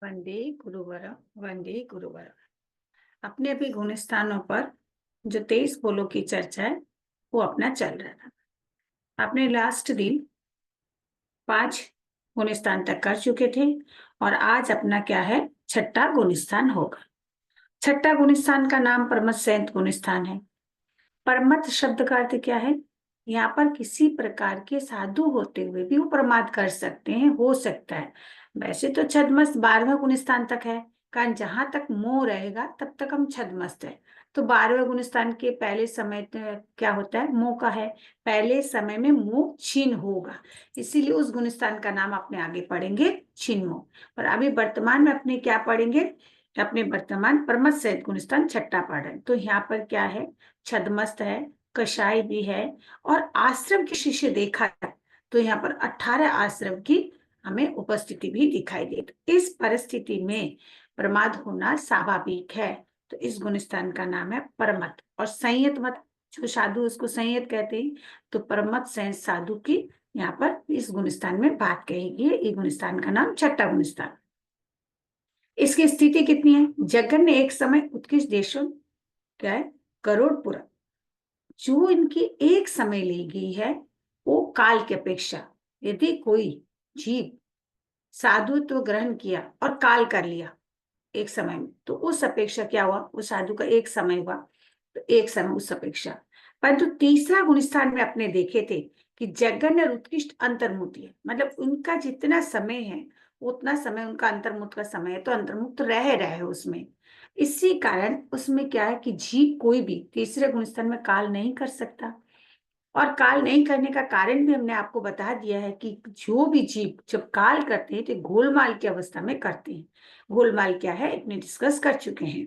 वंदे गुरुवर वंदे गुरुवर। अपने अभी गुण स्थानों पर जो 23 बोलों की चर्चा है वो अपना चल रहा था। आपने लास्ट दिन 5 गुण स्थान तक कर चुके थे और आज अपना क्या है, छठा गुण स्थान होगा। छठा गुण स्थान का नाम परमत संयत गुण स्थान है। परमत शब्द का अर्थ क्या है? यहाँ पर किसी प्रकार के साधु होते हुए भी वो प्रमाद कर सकते हैं, हो सकता है। वैसे तो छद्मस्त 12वें गुण स्थान तक है, कारण जहां तक मोह रहेगा तब तक हम छद्मस्त है। तो 12वें गुण स्थान के पहले समय क्या होता है, मोह का है। पहले समय में मोह छीन होगा, इसीलिए उस गुण स्थान का नाम अपने आगे पढ़ेंगे छीन मोह। पर अभी वर्तमान में अपने क्या पढ़ेंगे, अपने वर्तमान परमत सहित गुण स्थान छठा पढ़ रहे हैं। तो यहाँ पर क्या है, छद्मस्त है, कषाय भी है और आश्रम के शिष्य देखा है तो यहाँ पर 18 आश्रम की हमें उपस्थिति भी दिखाई देती। इस परिस्थिति में प्रमाद होना स्वाभाविक है। तो इस गुण स्थान का नाम है परमत। और संयत मत, जो साधु उसको संयत कहते हैं। तो परमत संयत साधु की यहाँ पर इस गुण स्थान में बात कहेगी। ये गुण स्थान का नाम छठा गुण स्थान। इसकी स्थिति कितनी है? जगन ने एक समय उत्कृष्ट देशों, क्या है, करोड़पुरा, जो इनकी एक समय ली गई है वो काल की अपेक्षा, यदि कोई जीव साधुत्व ग्रहण किया और काल कर लिया एक समय में, तो उस अपेक्षा क्या हुआ, उस साधु का एक समय हुआ, तो एक समय उस अपेक्षा। परंतु तीसरा गुण स्थान में अपने देखे थे कि जगन और उत्कृष्ट अंतर्मुक्ति है, मतलब उनका जितना समय है उतना समय उनका अंतर्मुक्त का समय है, तो अंतर्मुक्त रह रहे उसमें। इसी कारण उसमें क्या है कि जीव कोई भी तीसरे गुण स्थान में काल नहीं कर सकता। और काल नहीं करने का कारण भी हमने आपको बता दिया है कि जो भी जीव जब काल करते हैं तो गोलमाल की अवस्था में करते हैं। गोलमाल क्या है अपने डिस्कस कर चुके हैं।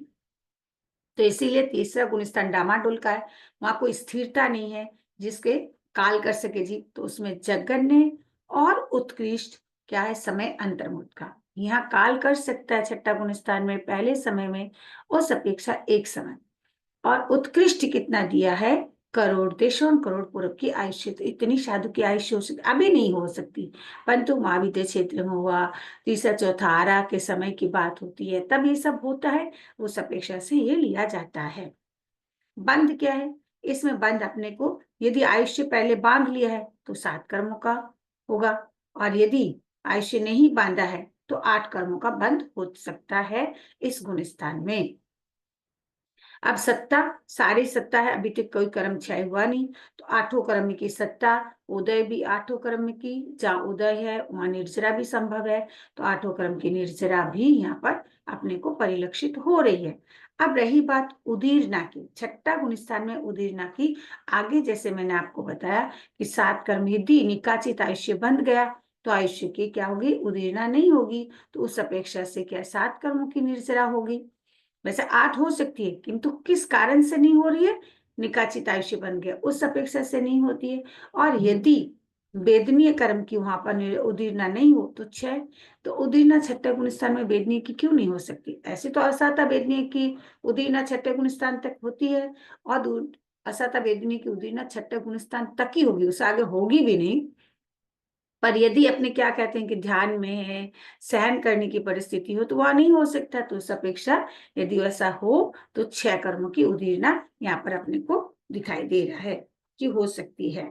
तो इसीलिए तीसरा गुण स्थान डामाडोल का है, वहां कोई स्थिरता नहीं है जिसके काल कर सके जीव। तो उसमें जगन्य और उत्कृष्ट क्या है, समय अंतर्मुक्त का। यहाँ काल कर सकता है छठा गुण स्थान में पहले समय में, उस अपेक्षा एक समय। और उत्कृष्ट कितना दिया है, करोड़ देशों करोड़ पूर्व की आयुष्य। तो इतनी साधु की आयुष्य हो सकती, अभी नहीं हो सकती, परंतु महाविद्य क्षेत्र में हुआ, तीसरा चौथा आरा के समय की बात होती है, तब ये सब होता है। उस अपेक्षा से ये लिया जाता है। बंध क्या है, इसमें बंध अपने को, यदि आयुष्य पहले बांध लिया है तो 7 कर्मों का होगा, और यदि आयुष्य नहीं बांधा है तो 8 कर्मों का बंध हो सकता है इस गुण स्थान में। अब सत्ता, सारी सत्ता है, अभी तक कोई कर्म क्षय हुआ नहीं, तो 8 कर्म की सत्ता। उदय भी 8 कर्म की, जहाँ उदय है वहां निर्जरा भी संभव है, तो 8 कर्म की निर्जरा भी यहाँ पर अपने को परिलक्षित हो रही है। अब रही बात उदीरना की, छठा गुण स्थान में उदीरना की। आगे जैसे मैंने आपको बताया कि 7 कर्म यदि निकाचित आयुष्य बंध गया तो आयुष्य की क्या होगी, उदीरना नहीं होगी, तो उस अपेक्षा से क्या 7 कर्मों की निर्जरा होगी। वैसे 8 हो सकती है, किंतु किस कारण से नहीं हो रही है, निकाचित आयुष्य बन गया उस अपेक्षा से नहीं होती है। और यदि वेदनीय कर्म की वहां पर उदीरना नहीं हो तो 6, तो उदीरना छठे गुण स्थान में वेदनीय की क्यों नहीं हो सकती? ऐसे तो असाता वेदनीय की उदीरना छठे गुण स्थान तक होती है, और असाता वेदनीय की उदीरना छठे गुण स्थान तक ही होगी, उससे आगे होगी भी नहीं। पर यदि अपने क्या कहते हैं कि ध्यान में है, सहन करने की परिस्थिति हो, तो वहां नहीं हो सकता। तो उस अपेक्षा यदि वैसा हो तो 6 कर्मों की उदीरना यहाँ पर अपने को दिखाई दे रहा है कि हो सकती है।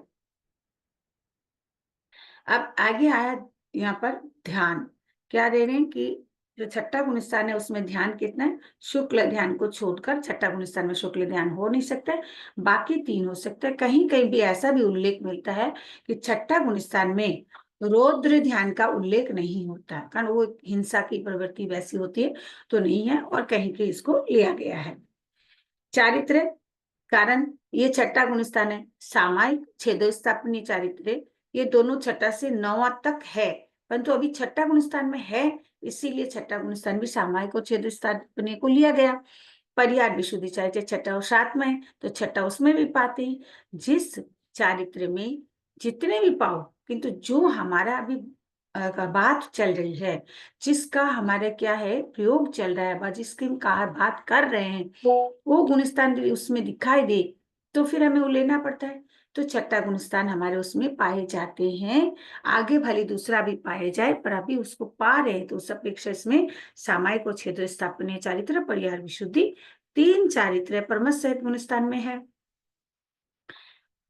अब आगे आया यहाँ पर ध्यान, क्या दे रहे हैं कि जो छठा गुण स्थान है उसमें ध्यान कितना है, शुक्ल ध्यान को छोड़कर छठा गुण स्थान में शुक्ल ध्यान हो नहीं सकता है, बाकी 3 हो सकता है। कहीं कहीं भी ऐसा भी उल्लेख मिलता है कि छठा गुण स्थान में रौद्र ध्यान का उल्लेख नहीं होता, कारण वो हिंसा की प्रवृत्ति वैसी होती है, तो नहीं है, और कहीं कहीं इसको लिया गया है। चारित्र, कारण ये छठा गुण स्थान है, सामायिक छेदोस्थापनीय चारित्र, ये दोनों छठा से 9वां तक है, परंतु अभी छठा गुण स्थान में है, इसीलिए छठा गुण स्थान भी सामायिक और छेदोस्थापनीय को लिया गया। परिहार विशुद्धि चारित्र छठा और 7वां है, तो छठा उसमें भी पाते हैं। जिस चारित्र में जितने भी पाओ, किंतु जो हमारा अभी का बात चल रही है, जिसका हमारे क्या है प्रयोग चल रहा है, जिसकी हम कहा बात कर रहे हैं, वो गुण स्थान उसमें दिखाई दे, तो फिर हमें वो लेना पड़ता है। तो छठा गुणस्थान हमारे उसमें पाए जाते हैं। आगे भले दूसरा भी पाए जाए, पर अभी उसको पा रहे हैं, तो उस अपेक्षा इसमें सामायिक और छेद स्थापनीय चारित्र, परिहार विशुद्धि, 3 चारित्र परमत सहित गुणस्थान में है।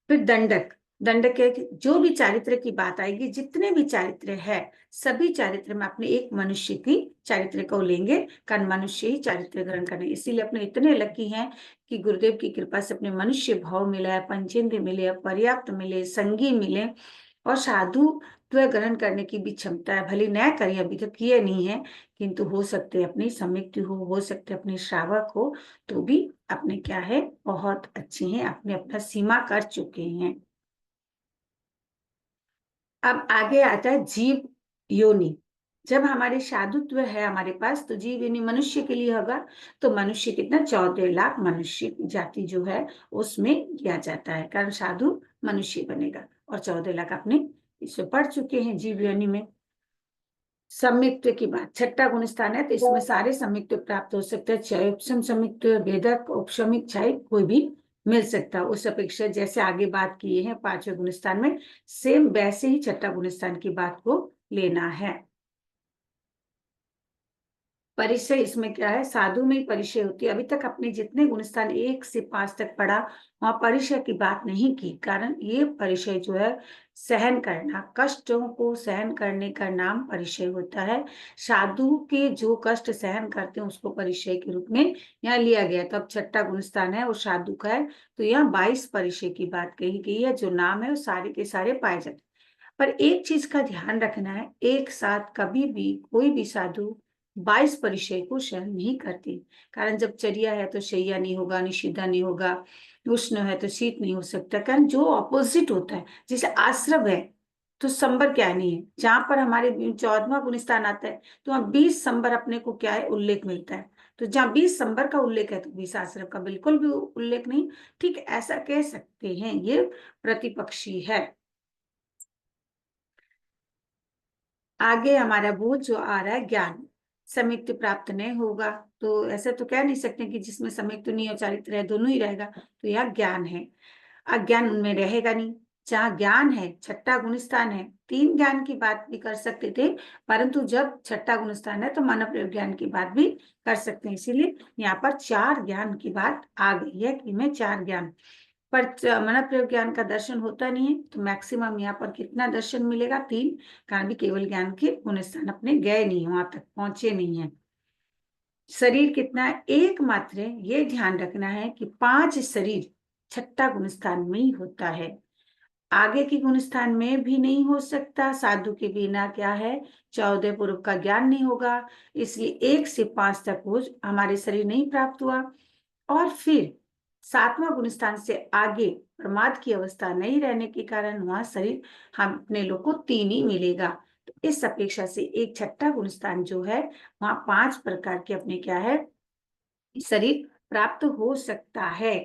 फिर दंडक, दंडक के जो भी चारित्र की बात आएगी, जितने भी चारित्र है, सभी चारित्र में अपने एक मनुष्य की चारित्र को लेंगे, कारण मनुष्य ही चारित्र ग्रहण करने, इसीलिए अपने इतने लकी हैं कि गुरुदेव की कृपा से अपने मनुष्य भाव मिला है, पंचेंद्र मिले, पर्याप्त मिले, संगी मिले, और साधुत्व ग्रहण करने की भी क्षमता है। भले न करिए, अभी तक किए नहीं है, किंतु हो सकते अपनी सम्यक्ति हो सकते अपने श्रावक हो, तो भी अपने क्या है, बहुत अच्छे हैं, अपने अपना सीमा कर चुके हैं। अब आगे आता है जीव योनि। जब हमारे साधुत्व है हमारे पास, तो जीव योनि मनुष्य के लिए होगा। तो मनुष्य कितना, 14 लाख मनुष्य जाति जो है उसमें किया जाता है, कारण साधु मनुष्य बनेगा, और 14 लाख अपने इसमें पढ़ चुके हैं जीव योनि में। सम्यक्त्व की बात, छठा गुणस्थान है, तो इसमें सारे सम्यक्त्व प्राप्त हो सकते हैं, चाहे उपसम सम्यक्त्व, भेदक, औपशमिक, चाहे कोई भी मिल सकता है। उस अपेक्षा जैसे आगे बात किए हैं 5वें गुणस्थान में, सेम वैसे ही छठा गुणस्थान की बात को लेना है। परिचय इसमें क्या है, साधु में ही परिचय होती है। अभी तक अपने जितने गुणस्थान 1 से 5 तक पढ़ा, वहां परिचय की बात नहीं की, कारण ये परिचय जो है सहन करना, कष्टों को सहन करने का नाम परिचय होता है। साधु के जो कष्ट सहन करते हैं उसको परिचय के रूप में यहाँ लिया गया। तो अब छठा गुणस्थान है और साधु का है, तो यहाँ 22 परिचय की बात कही गई है। जो नाम है वो सारे के सारे पाए जाते हैं। पर एक चीज का ध्यान रखना है, एक साथ कभी भी कोई भी साधु 22 परिचय को सहन नहीं करती, कारण जब चर्या है तो शैया नहीं होगा, निषिद्धा नहीं होगा, उष्ण है तो शीत नहीं हो सकता, कारण जो ऑपोजिट होता है। जैसे आश्रम है तो संबर क्या नहीं है, जहां पर हमारे 14वां गुणस्थान आता है, तो वहां 20 संबर अपने को क्या है, उल्लेख मिलता है। तो जहाँ 20 संबर का उल्लेख है, तो 20 आश्रम का बिल्कुल भी उल्लेख नहीं। ठीक ऐसा कह सकते हैं, ये प्रतिपक्षी है। आगे हमारा बोध जो आ रहा है ज्ञान, संयुक्त प्राप्त नहीं होगा, तो ऐसे तो कह नहीं सकते कि जिसमें संयुक्त नहीं और चारित्र है दोनों ही रहेगा, तो यह ज्ञान है। अज्ञान उनमें रहेगा नहीं। जहाँ ज्ञान है, छठा गुणस्थान है, 3 ज्ञान की बात भी कर सकते थे, परंतु जब छठा गुणस्थान है तो मानव प्रयोग ज्ञान की बात भी कर सकते हैं, इसीलिए यहाँ पर 4 ज्ञान की बात आ गई है कि मैं 4 ज्ञान। पर मन प्रयोग ज्ञान का दर्शन होता नहीं है, तो मैक्सिमम यहाँ पर कितना दर्शन मिलेगा, 3, कारण भी केवल ज्ञान के गुणस्थान अपने गए नहीं, वहां तक पहुंचे नहीं है। शरीर कितना है, एकमात्र है, ये ध्यान रखना है कि 5 शरीर छठा गुणस्थान में ही होता है, आगे के गुणस्थान में भी नहीं हो सकता। साधु के बिना क्या है, 14 पूर्व का ज्ञान नहीं होगा, इसलिए 1 से 5 तक वो हमारे शरीर नहीं प्राप्त हुआ। और फिर 7वां गुणस्थान से आगे प्रमाद की अवस्था नहीं रहने के कारण वहां शरीर हम अपने लोग को 3 ही मिलेगा। तो इस अपेक्षा से एक छठा गुणस्थान जो है, वहां 5 प्रकार के अपने क्या है, शरीर प्राप्त हो सकता है।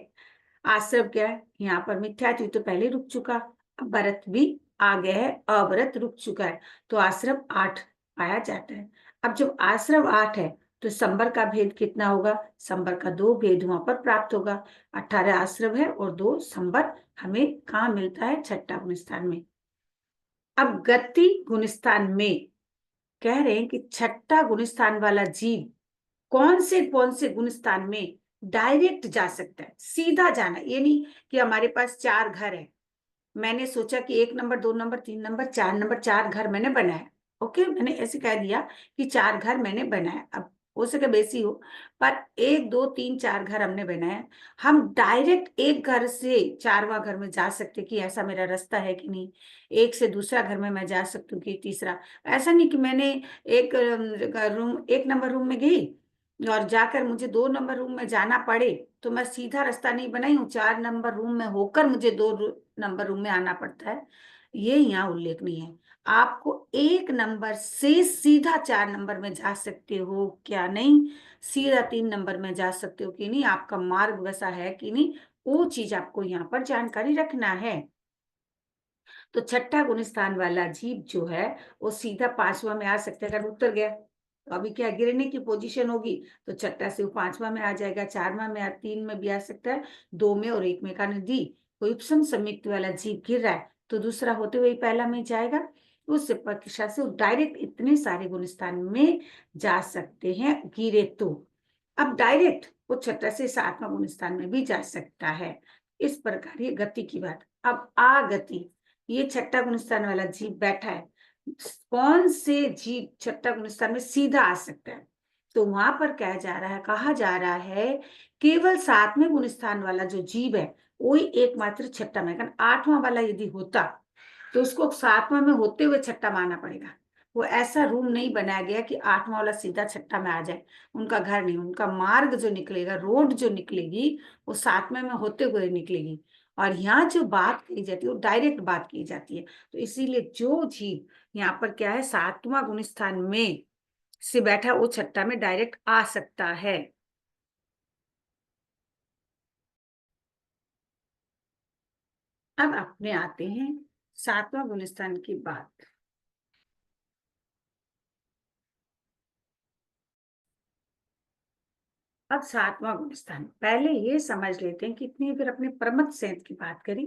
आश्रम क्या है, यहाँ पर मिथ्यात्व तो पहले रुक चुका, अब भरत भी आ गया है, अभरत रुक चुका है, तो आश्रम 8 पाया जाता है। अब जब आश्रम 8 है, तो संबर का भेद कितना होगा, संबर का 2 भेद वहां पर प्राप्त होगा। 18 आश्रम है और 2 संबर हमें कहाँ मिलता है, छठा गुणस्थान में। अब गति गुणस्थान में कह रहे हैं कि छठा गुणस्थान वाला जीव कौन से गुणस्थान में डायरेक्ट जा सकता है, सीधा जाना। ये नहीं कि हमारे पास 4 घर है, मैंने सोचा कि 1 नंबर, 2 नंबर, 3 नंबर, 4 नंबर, 4 घर मैंने बनाया, ओके, मैंने ऐसे कह दिया कि 4 घर मैंने बनाया। अब हो सके बेसी हो, पर 1 2 3 4 घर हमने बनाया। हम डायरेक्ट एक घर से 4वां घर में जा सकते कि ऐसा मेरा रास्ता है कि नहीं, एक से दूसरा घर में मैं जा सकती हूँ कि तीसरा। ऐसा नहीं कि मैंने एक रूम, 1 नंबर रूम में गई और जाकर मुझे 2 नंबर रूम में जाना पड़े, तो मैं सीधा रास्ता नहीं बनाई हूँ, 4 नंबर रूम में होकर मुझे 2 नंबर रूम में आना पड़ता है, ये यहाँ उल्लेख नहीं है। आपको 1 नंबर से सीधा 4 नंबर में जा सकते हो क्या नहीं, सीधा 3 नंबर में जा सकते हो कि नहीं, आपका मार्ग वैसा है कि नहीं, वो चीज आपको यहाँ पर जानकारी रखना है। तो छठा गुणस्थान वाला जीव जो है, वो सीधा 5वां में आ सकता है, अगर उतर गया तो अभी क्या गिरने की पोजीशन होगी, तो छठा से वो 5वां में आ जाएगा, 4वां में 3 में भी आ सकता है, 2 में और 1 में का नदी कोई उपसम संयुक्त वाला जीव गिर रहा है तो दूसरा होते हुए पहला में जाएगा, उस परीक्षा से डायरेक्ट इतने सारे गुण स्थान में जा सकते हैं गिरे तो। अब डायरेक्ट वो छठा से सातवां गुण स्थान में भी जा सकता है। इस प्रकार ये गति की बात। अब गति, ये छठा गुण स्थान वाला जीव बैठा है, कौन से जीव छठा गुण स्थान में सीधा आ सकता है? तो वहां पर कहा जा रहा है केवल सातवें गुण स्थान वाला जो जीव है वही एकमात्र छठा में, कारण आठवां वाला यदि होता तो उसको सातवां में होते हुए छठा मानना पड़ेगा। वो ऐसा रूम नहीं बनाया गया कि आठवां वाला सीधा छठा में आ जाए, उनका घर नहीं, उनका मार्ग जो निकलेगा, रोड जो निकलेगी वो सातवें में होते हुए निकलेगी। और यहाँ जो बात की जाती है वो डायरेक्ट बात की जाती है। तो इसीलिए जो जीव यहाँ पर क्या है सातवां गुण स्थान में से बैठा वो छठा में डायरेक्ट आ सकता है। अब अपने आते हैं सातवां गुण स्थान की बात। अब सातवां गुण स्थान, पहले ये समझ लेते हैं कि इतनी अगर अपने प्रमथ सेंत की बात करें,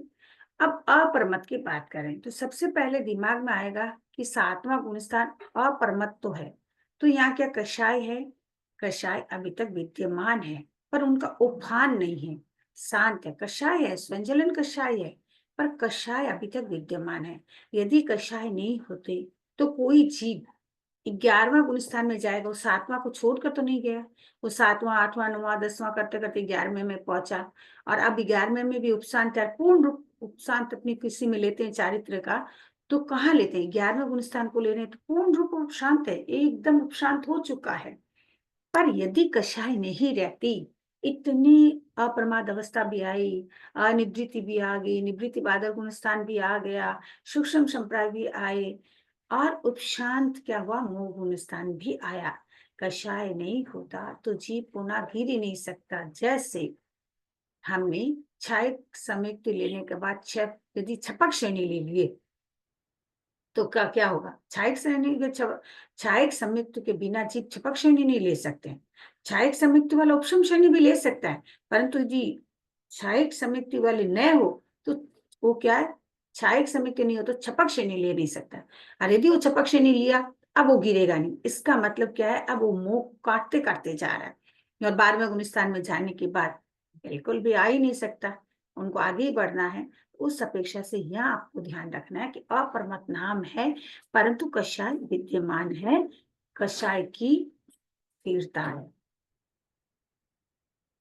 अब अप्रमथ की बात करें तो सबसे पहले दिमाग में आएगा कि सातवां गुण स्थान अप्रमथ तो है, तो यहाँ क्या कषाय है? कषाय अभी तक विद्यमान है पर उनका उफान नहीं है, शांत है। कषाय है, स्वंजलन कषाय है, पर कषाय अभी तक विद्यमान है। यदि कषाय नहीं होते तो कोई जीव 11वां गुण स्थान में जाएगा, वो सातवां को छोड़कर तो नहीं गया। वो सातवां, आठवां, नौवां, 10वां करते करते 11वें में पहुंचा, और अब 11वें में भी उपशांत है। पूर्ण रूप उपशांत अपनी किसी में लेते हैं चारित्र का, तो कहाँ लेते हैं? 11वें गुण स्थान को ले रहे हैं, तो पूर्ण रूप उपशांत है, एकदम उपशांत हो चुका है। पर यदि कषाय नहीं रहती, इतनी अप्रमाद अवस्था भी आई, अनिवृत्ति भी आ गई, निवृत्ति बादल गुण स्थान भी आ गया, सूक्ष्म संप्राय भी आए, और उपशांत क्या हुआ, मोह गुण स्थान भी आया। कषाय नहीं होता तो जीव पुनः गिर ही नहीं सकता। जैसे हमने क्षय संयुक्त लेने के बाद यदि छपक श्रेणी ले लिए तो क्या क्या होगा? क्षायक श्रेणी के क्षायक संयुक्त के बिना जीव छपक श्रेणी नहीं ले सकते हैं। क्षायक संयुक्त वाला उपशम श्रेणी भी ले सकता है, परंतु यदि क्षायक संयुक्त वाले न हो तो वो क्या है, क्षायक संयुक्त नहीं हो तो छपक श्रेणी ले नहीं सकता। और यदि वो छपक श्रेणी लिया, अब वो गिरेगा नहीं। इसका मतलब क्या है, अब वो मुंह काटते काटते जा रहा है, और 12वें गुण स्थान में जाने के बाद बिल्कुल भी आ ही नहीं सकता, उनको आगे ही बढ़ना है। उस अपेक्षा से यहाँ आपको ध्यान रखना है कि अप्रमत नाम है परंतु कषाय विद्यमान है, कषाय की स्थिरता है।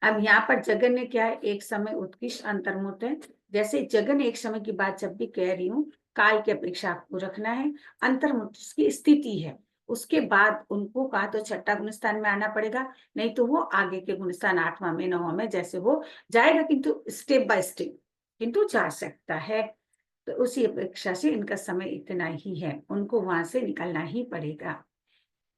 अब यहाँ पर जगन ने क्या है, एक समय उत्कृष्ट अंतर्मुख है। जैसे जगन एक समय की बात जब भी कह रही हूँ, काल की अपेक्षा आपको रखना है, अंतर्मुख की स्थिति है। उसके बाद उनको कहा तो छठा गुण स्थान में आना पड़ेगा, नहीं तो वो आगे के गुण स्थान 8वां में 9वां में जैसे वो जाएगा, किंतु स्टेप बाय स्टेप किंतु जा सकता है। तो उसी अपेक्षा से इनका समय इतना ही है, उनको वहां से निकलना ही पड़ेगा।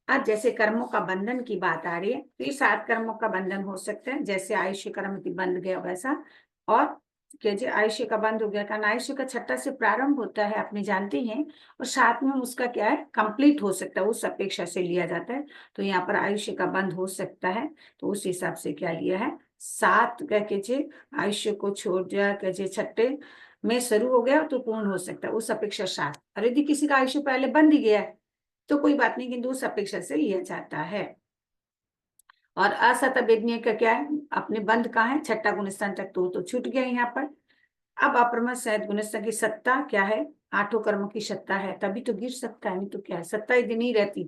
आज जैसे कर्मों का बंधन की बात आ रही है, तो ये 7 कर्मों का बंधन हो सकता है, जैसे आयुष्य कर्म की बंध गया वैसा। और कहते आयुष्य का बंद हो गया, कारण आयुष्य का छठा से प्रारंभ होता है, आपने जानते हैं, और साथ में उसका क्या है, कंप्लीट हो सकता है, उस अपेक्षा से लिया जाता है। तो यहाँ पर आयुष्य का बंद हो सकता है, तो उस हिसाब से क्या लिया है, 7 कह के आयुष्य को छोड़ दिया, कहे छठे में शुरू हो गया तो पूर्ण हो सकता है, उस अपेक्षा 7। और यदि किसी का आयुष्य पहले बंद ही गया है तो कोई बात नहीं, किंतु उस अपेक्षा से लिया जाता है। और असत वेदनीय का क्या है, अपने बंद कहाँ है, छठा गुण स्थान तक तो छूट गया यहाँ पर। अब अप्रमथ सहित गुण स्थान की सत्ता क्या है, 8 कर्मों की सत्ता है, तभी तो गिर सकता है, नहीं तो क्या है, सत्ता यदि नहीं रहती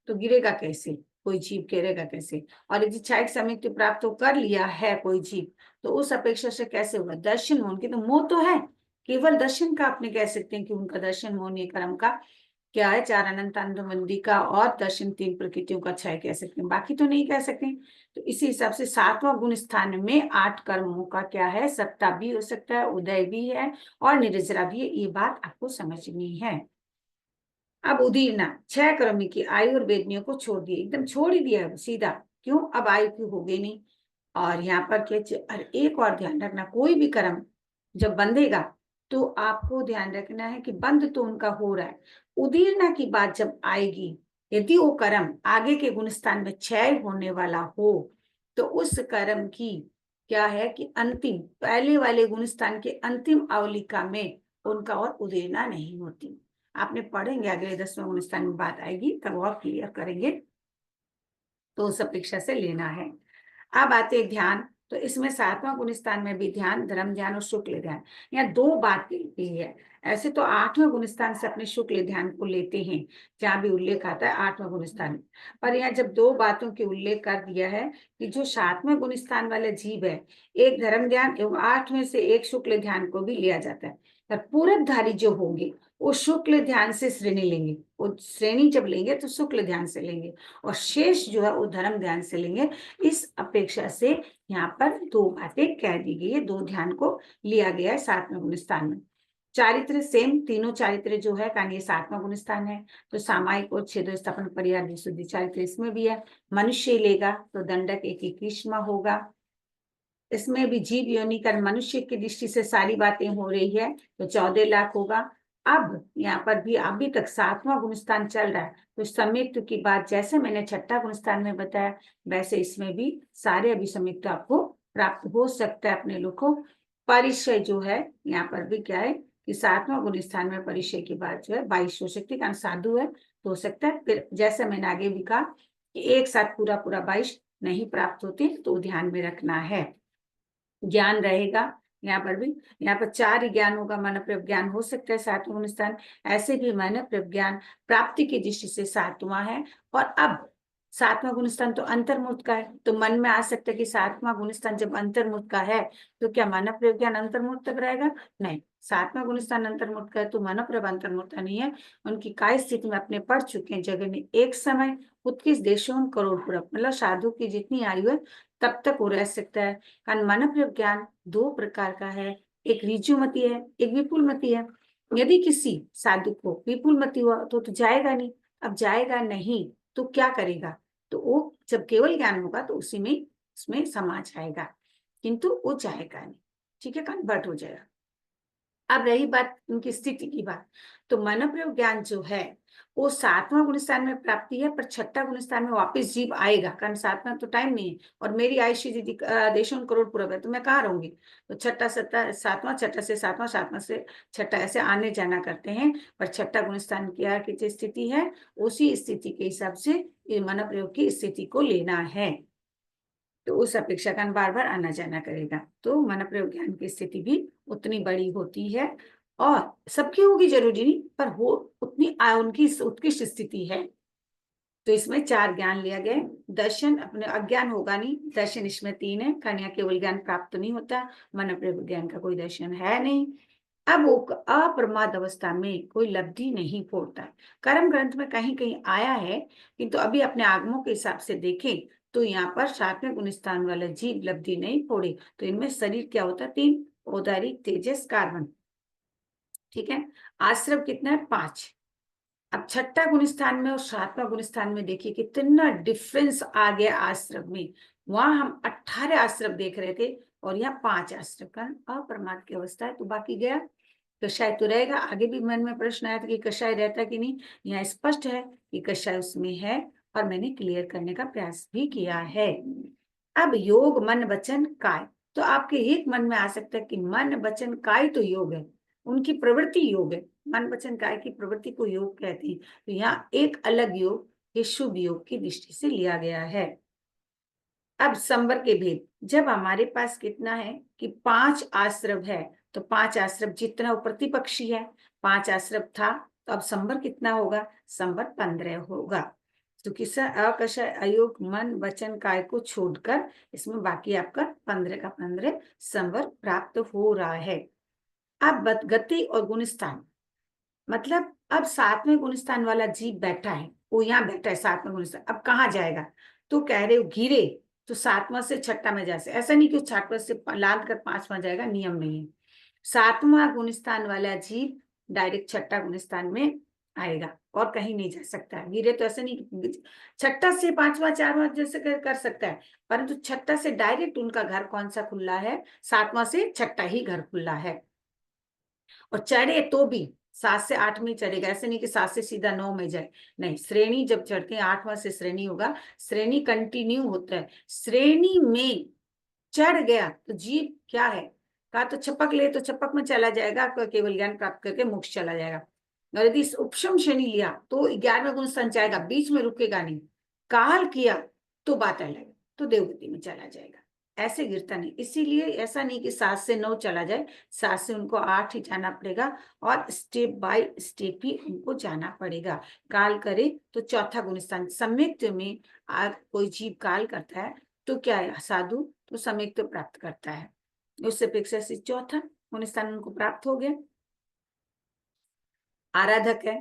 तो गिरेगा कैसे, कोई जीव गिरेगा कैसे? और यदि क्षायक समिति प्राप्त तो कर लिया है कोई जीव, तो उस अपेक्षा से कैसे होगा, दर्शन मोहन की तो मोह तो है, केवल दर्शन का आपने कह सकते हैं कि उनका दर्शन मोहन ये कर्म का क्या है, 4 अनंत आनंदमंदी का और दर्शन 3 प्रकृतियों का क्षय कह सकते हैं, बाकी तो नहीं कह सकते। तो इसी हिसाब से 7वां गुण स्थान में 8 कर्मों का क्या है, सत्ता भी हो सकता है, उदय भी है और निर्जरा भी है, ये बात आपको समझनी है। अब उदीरना 6 कर्मी की आयु और वेदनियों को छोड़ दिए, एकदम छोड़ ही दिया सीधा, क्यों, अब आयु की हो गई नहीं। और यहाँ पर क्या, एक और ध्यान रखना, कोई भी कर्म जब बंधेगा तो आपको ध्यान रखना है कि बंद तो उनका हो रहा है, उदीरना की बात जब आएगी, यदि वो कर्म आगे के गुण स्थान में क्षय होने वाला हो तो उस कर्म की क्या है कि अंतिम पहले वाले गुण स्थान के अंतिम अवलिका में उनका और उदेरना नहीं होती। आपने पढ़ेंगे अगले 10वें गुण स्थान में बात आएगी तब और क्लियर करेंगे, तो उस अपेक्षा से लेना है। अब आते ध्यान, तो इसमें 7वां गुण स्थान में भी ध्यान, धर्म ध्यान और शुक्ल ध्यान, यहाँ दो बात की है। ऐसे तो 8वें गुण स्थान से अपने शुक्ल ध्यान को लेते हैं, जहां भी उल्लेख आता है 8वें गुण स्थान, पर यहाँ जब दो बातों के उल्लेख कर दिया है कि जो 7वें गुण स्थान वाला जीव है, एक धर्म ध्यान एवं 8वें से एक शुक्ल ध्यान को भी लिया जाता है। पर पूरबधारी जो होंगे वो शुक्ल ध्यान से श्रेणी लेंगे, वो श्रेणी जब लेंगे तो शुक्ल ध्यान से लेंगे, और शेष जो है वो धर्म ध्यान से लेंगे। इस अपेक्षा से यहाँ पर दो बातें कह दी गई है, दो ध्यान को लिया गया है 7वें गुण स्थान में। चारित्र सेम, तीनों चारित्र जो है कारण ये 7वां गुण स्थान है, तो सामायिक और छेदो स्थापन परिहार विशुद्धि चारित्र इसमें भी है। मनुष्य लेगा तो दंडक एक होगा। इसमें भी जीव योनि कर मनुष्य की दृष्टि से सारी बातें हो रही है तो 14 लाख होगा। अब यहाँ पर भी अभी तक 7वां गुण स्थान चल रहा है, तो संयुक्त की बात जैसे मैंने 6ठा गुण स्थान में बताया वैसे इसमें भी सारे अभिसंयुक्त आपको प्राप्त हो सकता है अपने लोग को। परिचय जो है यहाँ पर भी क्या है कि 7वां गुण स्थान में परिचय की बात जो है 22 हो सकती है, कारण साधु है तो हो सकता है। फिर जैसे मैंने आगे भी कहा कि एक साथ पूरा पूरा 22 नहीं प्राप्त होते, तो ध्यान में रखना है। ज्ञान रहेगा यहाँ पर भी, यहाँ पर 4 ही ज्ञान होगा, मन प्रज्ञान हो सकता है 7वां गुण स्थान, ऐसे भी मन प्रज्ञान प्राप्ति की दृष्टि से 7वां है। और अब 7वां गुण स्थान तो अंतर्मुख का है, तो मन में आ सकता है कि 7वां गुण स्थान जब अंतर्मुख का है तो क्या मन प्रज्ञान अंतर्मुख तक रहेगा? नहीं, 7वां गुण स्थान अंतर्मुख का है तो मन प्रभ अंतर्मुख नहीं है। उनकी काय स्थिति में अपने पढ़ चुके हैं, जगह ने एक समय 21 देशों करोड़ पूरब, मतलब साधु की जितनी आयु है तब तक वो रह सकता है। कारण मानव ज्ञान दो प्रकार का है, एक ऋजुमति है, एक विपुलमति है। यदि किसी साधु को विपुलमति हुआ तो जाएगा नहीं, अब जाएगा नहीं तो क्या करेगा? तो वो जब केवल ज्ञान होगा तो उसी में उसमें समा जाएगा, किंतु वो जाएगा नहीं, ठीक है, कन्वर्ट हो जाएगा। अब रही बात उनकी स्थिति की बात, तो मन प्रयोग ज्ञान जो है वो 7वां गुण स्थान में प्राप्ति है, पर 6ठा गुण स्थान में वापस जीव आएगा, कारण 7वां तो टाइम नहीं है और मेरी आयुष्य यदि देशों करोड़ पूरा है तो मैं कहाँ रहूंगी? तो 6ठा 7वां, 6ठा से 7वां, 7वां से 6ठा ऐसे आने जाना करते हैं। पर 6ठा गुण स्थान की स्थिति है, उसी स्थिति के हिसाब से मन प्रयोग की स्थिति को लेना है, तो उस अपेक्षा का बार बार आना जाना करेगा, तो मन प्रयोग ज्ञान की स्थिति भी उतनी बड़ी होती है। और सबकी होगी जरूरी नहीं, पर हो उतनी उनकी उत्कृष्ट स्थिति है। तो इसमें 4 ज्ञान लिया गया। दर्शन अपने अज्ञान होगा नहीं, दर्शन इसमें 3 है, कन्या केवल ज्ञान प्राप्त नहीं होता, मन प्रयोग ज्ञान का कोई दर्शन है नहीं। अब वो अप्रमाद अवस्था में कोई लब्धि नहीं फोड़ता। कर्म ग्रंथ में कहीं कहीं आया है, किंतु अभी अपने आगमों के हिसाब से देखें तो यहाँ पर 7वें गुण स्थान वाला जीव लब्धि नहीं फोड़े। तो इनमें शरीर क्या होता है? 3, औदारिक, तेजस, कार्बन, ठीक है। आश्रम कितना है? 5। अब 6ठा गुण स्थान में और 7वां गुण स्थान में देखिए कितना डिफरेंस आ गया आश्रम में। वहां हम 18 आश्रम देख रहे थे और यहाँ 5 आश्रम का अप्रमाद की अवस्था है, तो बाकी गया कषाय तो रहेगा। आगे भी मन में प्रश्न आया था कि कषाय रहता कि नहीं, यहाँ स्पष्ट है कि कषाय उसमें है और मैंने क्लियर करने का प्रयास भी किया है। अब योग मन वचन काय, तो आपके एक मन में आ सकता है कि मन वचन काय तो योग है, उनकी प्रवृत्ति योग है, मन वचन काय की प्रवृत्ति को योग कहते हैं। तो यहाँ एक अलग योग, ये शुभ योग की दृष्टि से लिया गया है। अब संवर के भेद, जब हमारे पास कितना है कि 5 आश्रम है, तो 5 आश्रम जितना वो प्रतिपक्षी है, 5 आश्रम था, तो अब संवर कितना होगा? संवर 15 होगा। तो किसा अकषय अयोग मन वचन काय को छोड़कर इसमें बाकी आपका 15 का 15 संवर प्राप्त हो रहा है। अब गति और गुण स्थान, मतलब अब 7वें गुण स्थान वाला जीव बैठा है, वो यहाँ बैठा है 7वें गुण स्थान, अब कहाँ जाएगा? तो कह रहे हो गिरे तो 7वां से 6ठा में जा सकते, ऐसा नहीं कि 6ठा से लाद कर 5वां जाएगा, नियम नहीं है। 7वां गुण स्थान वाला जीव डायरेक्ट 6ठा गुण स्थान में आएगा और कहीं नहीं जा सकता है। गिरे तो ऐसा नहीं 6ठा से 5वां 4वां जैसे कर सकता है, परंतु 6ठा से डायरेक्ट उनका घर कौन सा खुला है? 7वां से 6ठा ही घर खुला है। और चढ़े तो भी 7 से 8 में चढ़ेगा, ऐसे नहीं कि 7 से सीधा 9 में जाए, नहीं, श्रेणी जब चढ़ते हैं 8वां से श्रेणी होगा, श्रेणी कंटिन्यू होता है। श्रेणी में चढ़ गया तो जीव क्या है, कहा तो छपक ले तो छपक में चला जाएगा, केवल ज्ञान प्राप्त करके मोक्ष चला जाएगा। और यदि उपशम शनि लिया तो 11वें गुण स्थान जाएगा, बीच में रुकेगा नहीं। काल किया तो बात अलग, तो देवगति में चला जाएगा, ऐसे गिरता नहीं। इसीलिए ऐसा नहीं कि 7 से 9 चला जाए, 7 से उनको 8 ही जाना पड़ेगा, और स्टेप बाय स्टेप ही उनको जाना पड़ेगा। काल करे तो चौथा गुण स्थान सम्यक्त में कोई जीव काल करता है तो क्या है, साधु तो सम्यक्त प्राप्त करता है, उससे अपेक्षा से चौथा गुण स्थान उनको प्राप्त हो गया, आराधक है।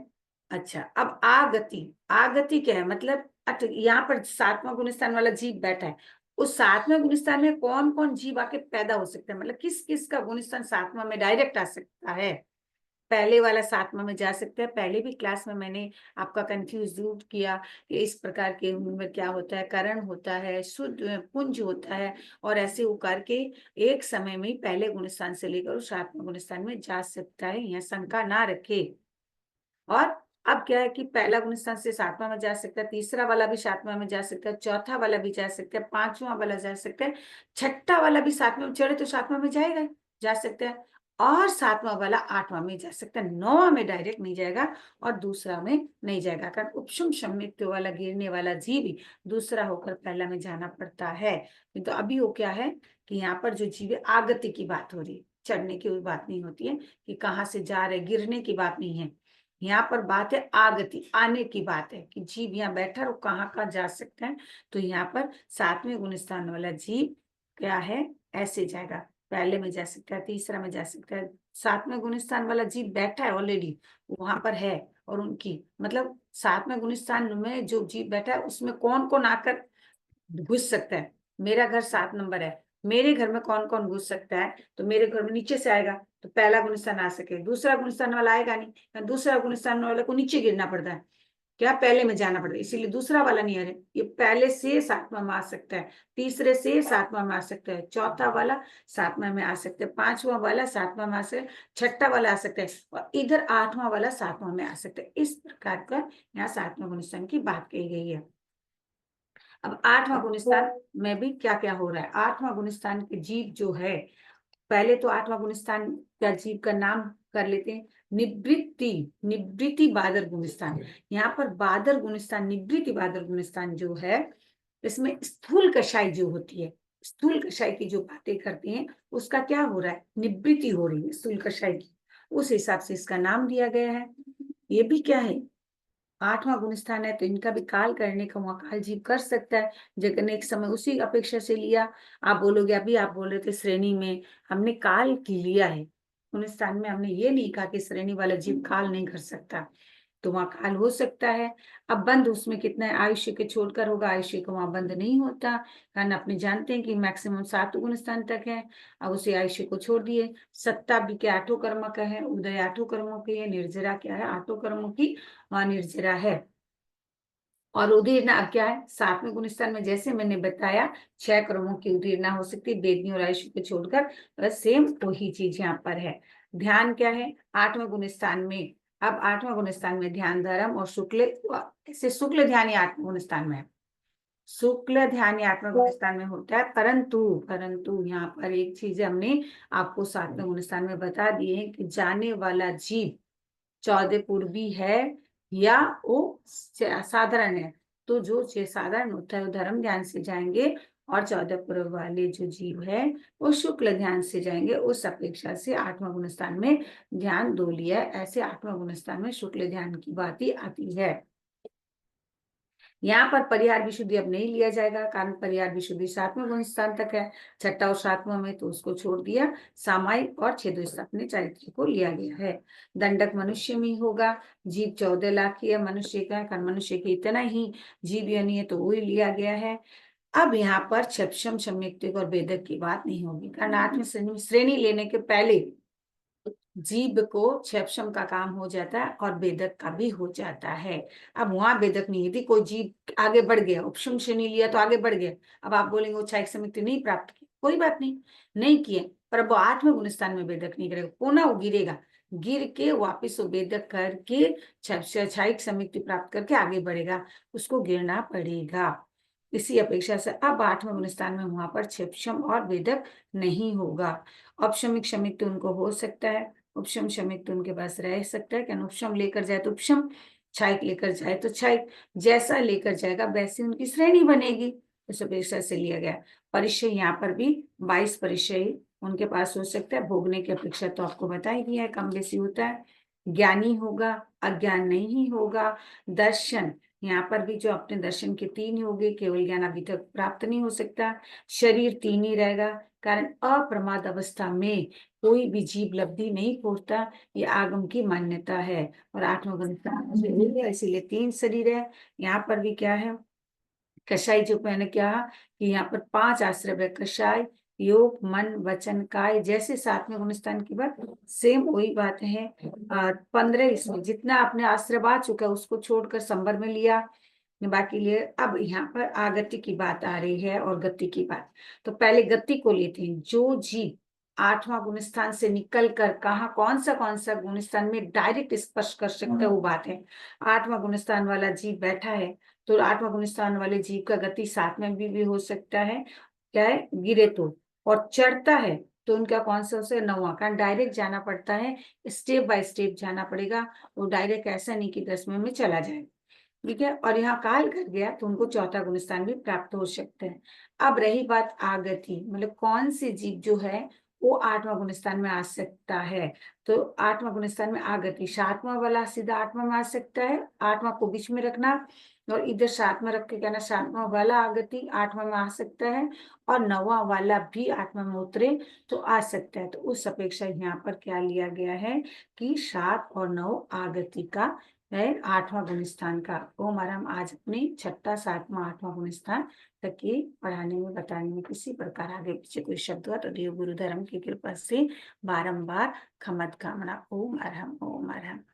अच्छा, अब आगति, आगति क्या है, मतलब यहाँ पर 7वां गुण स्थान वाला जीव बैठा है, उस 7वें गुण स्थान में कौन कौन जीव आके पैदा हो सकता है, मतलब किस किस का गुण स्थान 7वां में डायरेक्ट आ सकता है। पहले वाला 7वां में जा सकता है, पहले भी क्लास में मैंने आपका कंफ्यूज दूर किया कि इस प्रकार के में क्या होता है, करण होता है, शुद्ध पुंज होता है, और ऐसे वो करके एक समय में पहले गुण स्थान से लेकर 7वें गुण स्थान में जा सकता है, यहाँ शंका ना रखे। और अब क्या है कि पहला गुण स्थान से 7वां में जा सकता है, तीसरा वाला भी 7वां में जा सकता है, चौथा वाला भी जा सकता है, 5वां वाला जा सकता है, छठा वाला भी 7वें में चढ़े तो 7वां में जाएगा, जा सकता है, और 7वां वाला 8वां में जा सकता है, 9वां में डायरेक्ट नहीं जाएगा और दूसरा में नहीं जाएगा, कारण उपशम सम्मित वाला गिरने वाला जीव दूसरा होकर पहला में जाना पड़ता है। तो अभी वो क्या है कि यहाँ पर जो जीव है आगति की बात हो रही है, चढ़ने की बात नहीं होती है कि कहाँ से जा रहे, गिरने की बात नहीं है, यहाँ पर बात है आगति, आने की बात है कि जीव यहाँ बैठा और कहाँ कहाँ जा सकते हैं। तो यहाँ पर 7वें गुण स्थान वाला जीव क्या है, ऐसे जाएगा, पहले में जा सकता है, तीसरा में जा सकता है। 7वें गुण स्थान वाला जीव बैठा है ऑलरेडी, वहां पर है, और उनकी मतलब 7वें गुण स्थान में जो जीव बैठा है उसमें कौन कौन आकर घुस सकता है। मेरा घर 7 नंबर है, मेरे घर में कौन कौन घुस सकता है, तो मेरे घर में नीचे से आएगा तो पहला गुण स्थान आ सके, दूसरा गुण स्थान वाला आएगा नहीं, दूसरा गुण स्थान वाले को नीचे गिरना पड़ता है, क्या पहले में जाना पड़ता है, इसीलिए दूसरा वाला नहीं आ रहा, ये पहले से 7वां में आ सकता है, तीसरे से 7वां में आ सकता है, चौथा वाला 7वां में आ सकता है, 5वां वाला 7वां में आ सकता है, छठा वाला आ सकता है, और इधर 8वां वाला 7वां में आ सकता है। इस प्रकार का यहाँ 7वें गुण स्थान की बात कही गई है। अब 8वां गुण स्थान में भी क्या क्या हो रहा है, 8वां गुण स्थान के जीव जो है, पहले तो 8वां गुण स्थान का जीव का नाम कर लेते हैं, निवृत्ति, निवृत्ति बादर गुण स्थान। यहाँ पर बादर गुण स्थान, निवृत्ति बादर गुण स्थान जो है, इसमें स्थूल कषाय जो होती है, स्थूल कषाय की जो बातें करते हैं उसका क्या हो रहा है, निवृत्ति हो रही है स्थूल कषाय की, उस हिसाब से इसका नाम दिया गया है। ये भी क्या है, 8वां गुण स्थान है, तो इनका भी काल करने का वहां काल जीव कर सकता है। जगन एक समय उसी अपेक्षा से लिया, आप बोलोगे अभी आप बोल रहे थे श्रेणी में हमने काल की लिया है, गुण स्थान में हमने ये नहीं कहा कि श्रेणी वाला जीव काल नहीं कर सकता, तो वहां काल हो सकता है। अब बंद उसमें कितना है, आयुष्य के छोड़कर होगा, आयुष्य का वहां बंद नहीं होता, कारण अपने जानते हैं कि मैक्सिमम 7 गुण स्थान तक है। अब उसे आयुष्य को छोड़ दिए, सत्ता भी के 8 कर्म का है, उदय 8 कर्मों की है, निर्जरा क्या है 8 कर्मों की, वहां निर्जरा है। और उदीरना अब क्या है, 7वें गुण स्थान में जैसे मैंने बताया 6 कर्मों की उदीरना हो सकती है, वेदनी और आयुष्य को छोड़कर, बस सेम वही चीज यहाँ पर है। ध्यान क्या है 8वें गुण स्थान में, अब 8वें गुण स्थान में ध्यान धर्म और शुक्ल, ऐसे शुक्ल ध्यान ही 8वें गुण स्थान में है, शुक्ल ध्यान ही 8वें गुण स्थान में होता है, परंतु परंतु यहाँ पर एक चीज हमने आपको 7वें गुण स्थान में बता दी है कि जाने वाला जीव 14 पूर्वी है या वो साधारण है, तो जो साधारण होता है वो धर्म ध्यान से जाएंगे, और 14 पूर्व वाले जो जीव है वो शुक्ल ध्यान से जाएंगे, उस अपेक्षा से 8वां गुण स्थान में ध्यान दो लिया है, ऐसे 8वां गुण स्थान में शुक्ल ध्यान की बात ही आती है। यहाँ पर परिहार विशुद्धि अब नहीं लिया जाएगा, कारण परिहार विशुद्धि 7वें गुण स्थान तक है, छठा और 7वां में तो उसको छोड़ दिया, सामायिक और छेदोस्थापन चारित्र को लिया गया है। दंडक मनुष्य में ही होगा, जीव 14 लाख की है मनुष्य का, कारण मनुष्य के इतना ही जीव यानी है तो वही लिया गया है। अब यहाँ पर क्षपशम सम्यक्तिक और वेदक की बात नहीं होगी, कारण 8वीं श्रेणी लेने के पहले जीव को क्षपशम का काम हो जाता है और वेदक का भी हो जाता है। अब वहां वेदक नहीं, यदि कोई जीव आगे बढ़ गया, उपशम श्रेणी लिया तो आगे बढ़ गया, अब आप बोलेंगे वो क्षयिक समिति नहीं प्राप्त की, कोई बात नहीं, नहीं किए, पर वो 8वें गुण स्थान में वेदक नहीं करेगा, पुनः वो गिरेगा, गिर के वापिस वो वेदक करके क्षयिक समिति प्राप्त करके आगे बढ़ेगा, उसको गिरना पड़ेगा। इसी अपेक्षा से अब 8वें गुण स्थान में वहां पर क्षम और वेदक नहीं होगा। औपशमिक शमिक तो उनको हो सकता है, उपशम शमिक तो उनके पास रह सकता है, क्या उपशम लेकर जाए तो उपशम, क्षायिक लेकर जाए तो क्षायिक, जैसा लेकर जाएगा वैसी उनकी श्रेणी बनेगी, इस अपेक्षा से लिया गया। परिचय यहाँ पर भी 22 परिचय उनके पास हो सकता है। भोगने की अपेक्षा तो आपको बता ही दिया है, कम बेसी होता है। ज्ञानी होगा, अज्ञान नहीं होगा। दर्शन, यहाँ पर भी जो अपने दर्शन के 3 ही होंगे, केवल ज्ञान अभी तक प्राप्त नहीं हो सकता। शरीर 3 ही रहेगा, कारण अप्रमाद अवस्था में कोई भी जीव लब्धि नहीं पहुंचता, ये आगम की मान्यता है। और 8वां गुण स्थान इसीलिए 3 शरीर है। यहाँ पर भी क्या है, कषाय जो मैंने कहा कि यहाँ पर 5 आश्रय है, कषाय, योग, मन, वचन, काय, जैसे 7वें गुण स्थान की बात सेम वही बात है। 15 इसमें जितना आपने आश्रय आ चुका है उसको छोड़कर संबर में लिया, बाकी लिए। अब यहाँ पर आगति की बात आ रही है और गति की बात। तो पहले गति को लेते हैं। जो जीव 8वां गुण स्थान से निकल कर कहा कौन सा गुण स्थान में डायरेक्ट स्पर्श कर सकता है, वो बात है। 8वां गुण स्थान वाला जीव बैठा है तो 8वां गुण स्थान वाले जीव का गति 7 में भी हो सकता है, क्या है, गिरे तो। और चढ़ता है तो उनका कौन सा उसे 9वां, कारण डायरेक्ट जाना पड़ता है, स्टेप बाय स्टेप जाना पड़ेगा। वो डायरेक्ट ऐसा नहीं कि 10वें में चला जाए, ठीक है। और यहाँ काल कर गया तो उनको 4था गुण स्थान भी प्राप्त हो सकते हैं। अब रही बात आगति, मतलब कौन सी जीव जो है वो 8वां गुण स्थान में आ सकता है। तो 8वां गुण स्थान में आगति, 7वां वाला सीधा 8वां में आ सकता है, 8वां को बीच में रखना और इधर 7वां रख के कहना 7वां वाला आगति 8वां में आ सकता है, और 9वां वाला भी 8वां में उतरे तो आ सकता है। तो उस अपेक्षा यहाँ पर क्या लिया गया है कि 7 और 9 आगति का है 8वां गुण स्थान का। ओम आराम। आज अपने 6ठा 7वां 8वां गुण स्थान तक के पढ़ाने में बताने में किसी प्रकार आगे पीछे कोई शब्द हुआ तो देव गुरु धर्म की कृपा से बारंबार खमत कामना। ओम अरहम, ओम अरहम।